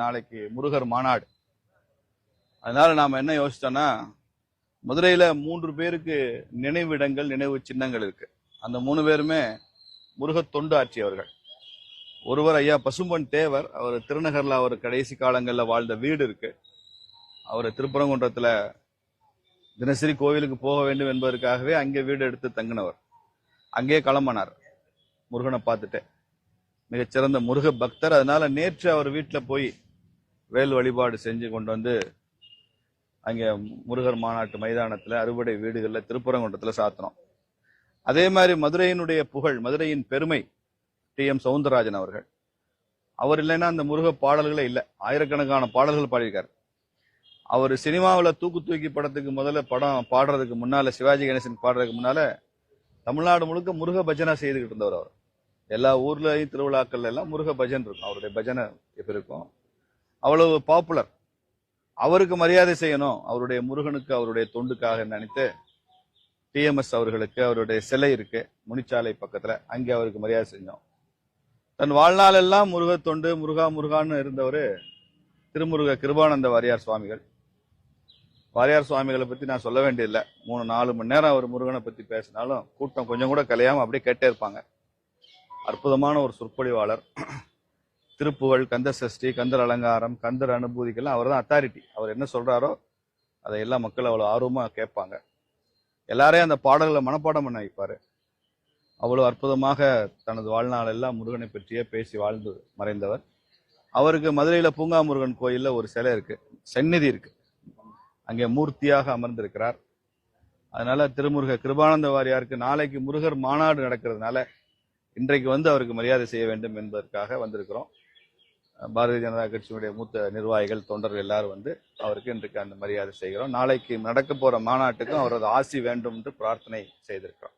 நாளைக்கு முருகர் மாநாடு. அதனால நாம என்ன யோசிச்சோம்னா, மதுரையில 3 பேருக்கு நினைவிடங்கள், நினைவு சின்னங்கள் இருக்கு. அந்த 3 பேருமே முருகத் தொண்டு ஆற்றியவர்கள். ஒருவர் ஐயா பசும்பொன் தேவர், அவர் திருநகர்ல அவர் கடைசி காலங்களில் வாழ்ந்த வீடு இருக்கு. அவர் திருப்பரங்குன்றத்துல தினசரி கோவிலுக்கு போக வேண்டும் என்பதற்காகவே அங்கே வீடு எடுத்து தங்கினவர். அங்கே கிளம்பினார் முருகனை பார்த்துட்டு. மிகச்சிறந்த முருக பக்தர். அதனால நேற்று அவர் வீட்டில் போய் வேல் வழிபாடு செஞ்சு கொண்டு வந்து அங்கே முருகர் மாநாட்டு மைதானத்தில் அறுபடை வீடுகளில் திருப்பரங்குன்றத்தில் சாத்தினோம். அதே மாதிரி மதுரையினுடைய புகழ், மதுரையின் பெருமை டி.எம். சவுந்தரராஜன் அவர்கள். அவர் இல்லைன்னா அந்த முருக பாடல்களே இல்லை. ஆயிரக்கணக்கான பாடல்கள் பாடியிருக்காரு. அவர் சினிமாவில் தூக்கி படத்துக்கு முதல்ல படம் பாடுறதுக்கு முன்னால, சிவாஜி கணேசன் பாடுறதுக்கு முன்னால தமிழ்நாடு முழுக்க முருக பஜனை செய்துகிட்டு இருந்தவர். அவர் எல்லா ஊர்லயும் திருவிழாக்கள் எல்லாம் முருக பஜன் இருக்கும். அவருடைய பஜனை எப்படி இருக்கும், அவ்வளவு பாப்புலர். அவருக்கு மரியாதை செய்யணும், அவருடைய முருகனுக்கு அவருடைய தொண்டுக்காக நினைத்து டிஎம்எஸ் அவர்களுக்கு அவருடைய சிலை இருக்கு முனிச்சாலை பக்கத்துல, அங்கே அவருக்கு மரியாதை செஞ்சோம். தன் வாழ்நாள் எல்லாம் முருக தொண்டு, முருகா முருகான்னு இருந்தவர் திருமுருக கிருபானந்த வாரியார் சுவாமிகள். வாரியார் சுவாமிகளை பத்தி நான் சொல்ல வேண்டியதில்லை. 3-4 மணி நேரம் அவர் முருகனை பத்தி பேசினாலும் கூட்டம் கொஞ்சம் கூட கலையாம அப்படியே கேட்டே இருப்பாங்க. அற்புதமான ஒரு சொற்பொழிவாளர். திருப்புகழ், கந்த சஷ்டி, கந்தர் அலங்காரம், கந்தர் அனுபூதிக்கெல்லாம் அவர் தான் அத்தாரிட்டி. அவர் என்ன சொல்றாரோ அதை எல்லாம் மக்கள் அவ்வளவு ஆர்வமா கேட்பாங்க. எல்லாரையும் அந்த பாடல்களை மனப்பாடம் பண்ண வைப்பாரு. அவ்வளவு அற்புதமாக தனது வாழ்நாள் எல்லாம் முருகனை பற்றியே பேசி வாழ்ந்து மறைந்தவர். அவருக்கு மதுரையில பூங்கா முருகன் கோயில்ல ஒரு சிலை இருக்கு, சந்நிதி இருக்கு. அங்கே மூர்த்தியாக அமர்ந்திருக்கிறார். அதனால திருமுருக கிருபானந்த வாரியாருக்கு நாளைக்கு முருகர் மாநாடு நடக்கிறதுனால இன்றைக்கு வந்து அவருக்கு மரியாதை செய்ய வேண்டும் என்பதற்காக வந்திருக்கிறோம். பாரதிய ஜனதா கட்சியினுடைய மூத்த நிர்வாகிகள், தொண்டர்கள் எல்லாரும் வந்து அவருக்கு இன்றைக்கு அந்த மரியாதை செய்கிறோம். நாளைக்கு நடக்க போற மாநாட்டுக்கும் அவரது ஆசி வேண்டும் என்று பிரார்த்தனை செய்திருக்கிறோம்.